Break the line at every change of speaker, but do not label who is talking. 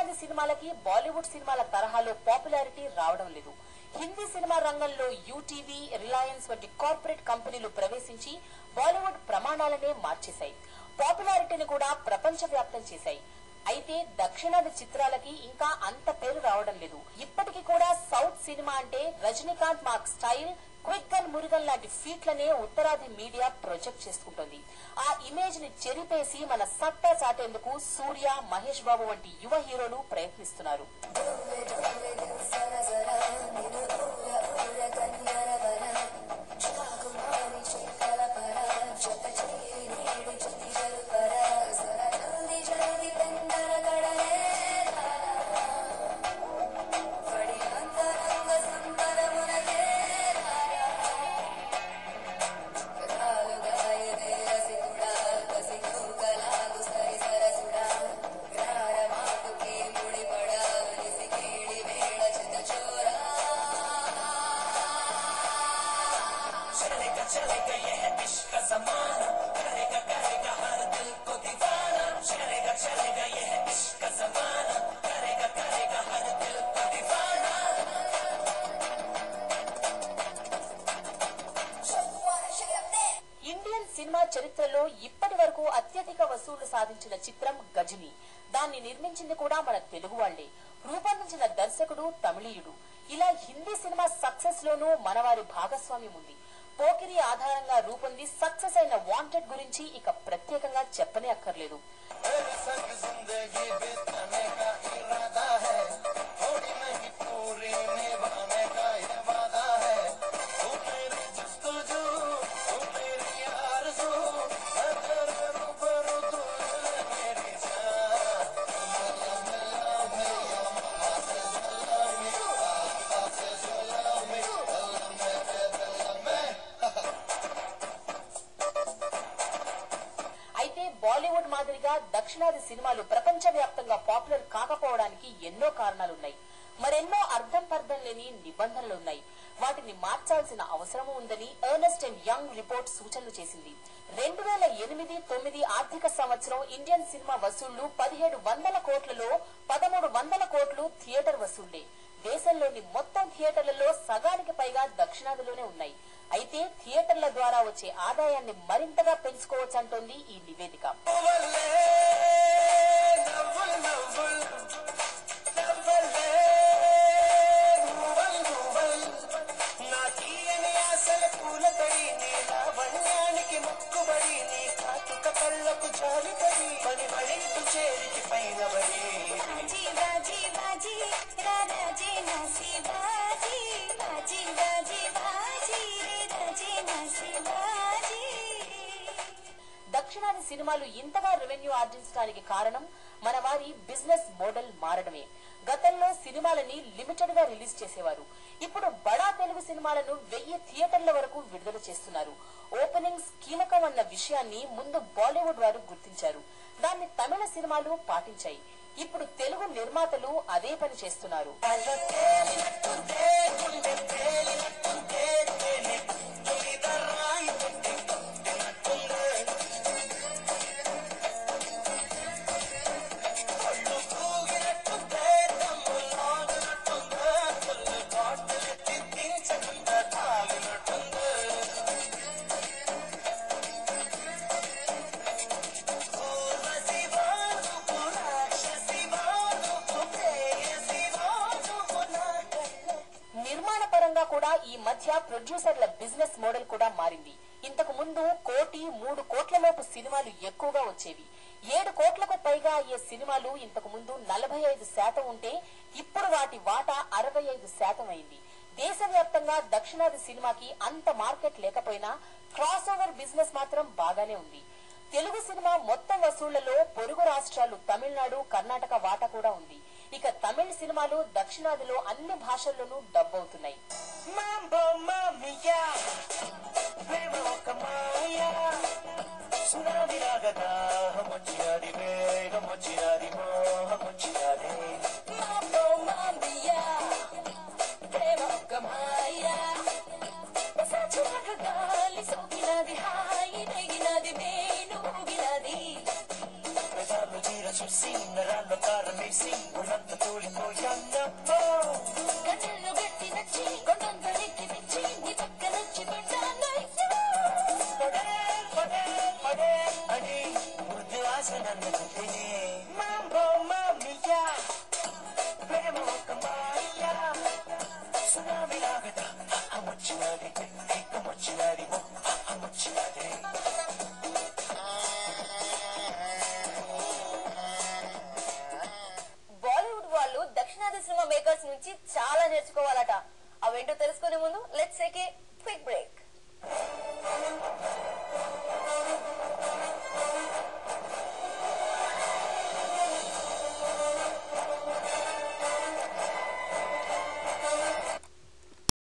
దక్షిణాది సినిమాలకి బాలీవుడ్ సినిమాల తరహాలో పాపులారిటీ రావడం లేదు. హిందీ సినిమా రంగంలో యూటీవీ, రిలయన్స్ వంటి కార్పొరేట్ కంపెనీలు ప్రవేశించి బాలీవుడ్ ప్రమాణాలనే మార్చేశాయి. పాపులారిటీని కూడా ప్రపంచవ్యాప్తం చేశాయి. అయితే దక్షిణాది చిత్రాలకి ఇంకా అంత పేరు రావడం లేదు. ఇప్పటికీ కూడా సౌత్ సినిమా అంటే Rajinikanth mark style, quick gun Murugan లాంటి ఫీట్లనే ఉత్తరాది మీడియా ప్రొజెక్ట్ చేసుకుంటోంది. ఆ ఇమేజ్ ని చెరిపేసి మన సత్తా చాటేందుకు సూర్య, మహేష్ బాబు వంటి యువ హీరోలు ప్రయత్నిస్తున్నారు. సినిమా చరిత్రలో ఇప్పటి వరకు అత్యధిక వసూళ్లు సాధించిన చిత్రం గజనీ. దాన్ని నిర్మించింది కూడా మన తెలుగు వాళ్లే. రూపొందించిన దర్శకుడు తమిళీయుడు. ఇలా హిందీ సినిమా సక్సెస్ లోనూ మనవారి భాగస్వామ్యం ఉంది. పోకిరి ఆధారంగా రూపొంది సక్సెస్ అయిన వాంటెడ్ గురించి ఇక ప్రత్యేకంగా చెప్పనే అక్కర్లేదు. బాలీవుడ్ మాదిరిగా దక్షిణాది సినిమాలు ప్రపంచవ్యాప్తంగా పాపులర్ కాకపోవడానికి ఎన్నో కారణాలున్నాయి. మరెన్నో అర్థం పర్థం లేని నిబంధనలున్నాయి. వాటిని మార్చాల్సిన అవసరం ఉందని ఎర్నెస్ట్ అండ్ యంగ్ రిపోర్ట్ సూచనలు చేసింది. 2008-9 ఆర్థిక సంవత్సరం ఇండియన్ సినిమా వసూళ్లు 1700 కోట్లలో 1300 కోట్లు థియేటర్ వసూళ్లే. దేశంలోని మొత్తం థియేటర్లలో సగానికి పైగా దక్షిణాదిలోనే ఉన్నాయి. అయితే థియేటర్ల ద్వారా వచ్చే ఆదాయాన్ని మరింతగా పెంచుకోవచ్చంటోంది ఈ నివేదిక. దక్షిణాది సినిమాలు ఇంతగా రెవెన్యూ ఆర్జించడానికి కారణం మన వారి బిజినెస్ మోడల్ మారడమే. గతంలో సినిమాలని లిమిటెడ్ గా రిలీజ్ చేసేవారు. ఇప్పుడు బడా తెలుగు సినిమాలను 1000 థియేటర్ల వరకు విడుదల చేస్తున్నారు. ఓపెనింగ్స్ కీలకం అన్న విషయాన్ని ముందు బాలీవుడ్ వారు గుర్తించారు. దాన్ని తమిళ సినిమాలు పాటించాయి. ఇప్పుడు తెలుగు నిర్మాతలు అదే పని చేస్తున్నారు. కూడా ఈ మధ్య ప్రొడ్యూసర్ల బిజినెస్ మోడల్ కూడా మారింది. ఇంతకు ముందు 1 కోటి 3 కోట్ల లోపు సినిమాలు ఎక్కువగా వచ్చేవి. 7 కోట్లకు పైగా అయ్యే సినిమాలు ఇంతకు ముందు 45% ఉంటే ఇప్పుడు వాటి వాటా 65% అయింది. దేశవ్యాప్తంగా దక్షిణాది సినిమాకి అంత మార్కెట్ లేకపోయినా క్రాస్ ఓవర్ బిజినెస్ మాత్రం బాగానే ఉంది. తెలుగు సినిమా మొత్తం వసూళ్లలో పొరుగు రాష్ట్రాలు తమిళనాడు, కర్ణాటక వాటా కూడా ఉంది. ఇక తమిళ సినిమాలు దక్షిణాదిలో అన్ని భాషల్లోనూ డబ్ అవుతున్నాయి. చూసి నరాల్లో
కారమేసి ఉన్నంత తోలిపోయాన్న కళ్ళలో గట్టి నచ్చి కొండందరికి మెచ్చి నీ పక్క నుంచి పడే పడే పడే అని ముద్దు ఆశ నన్ను తినే మాంబో మామియా ప్రేమ ఒక మాయా సునామీ లాగట అమ్మొచ్చినది అమ్మొచ్చినది అమ్మొచ్చినది
బాలీవుడ్ వాళ్ళు దక్షిణాది సినిమా మేకర్స్ నుంచి చాలా నేర్చుకోవాలట. అవేంటో తెలుసుకునే ముందు let's take a quick break.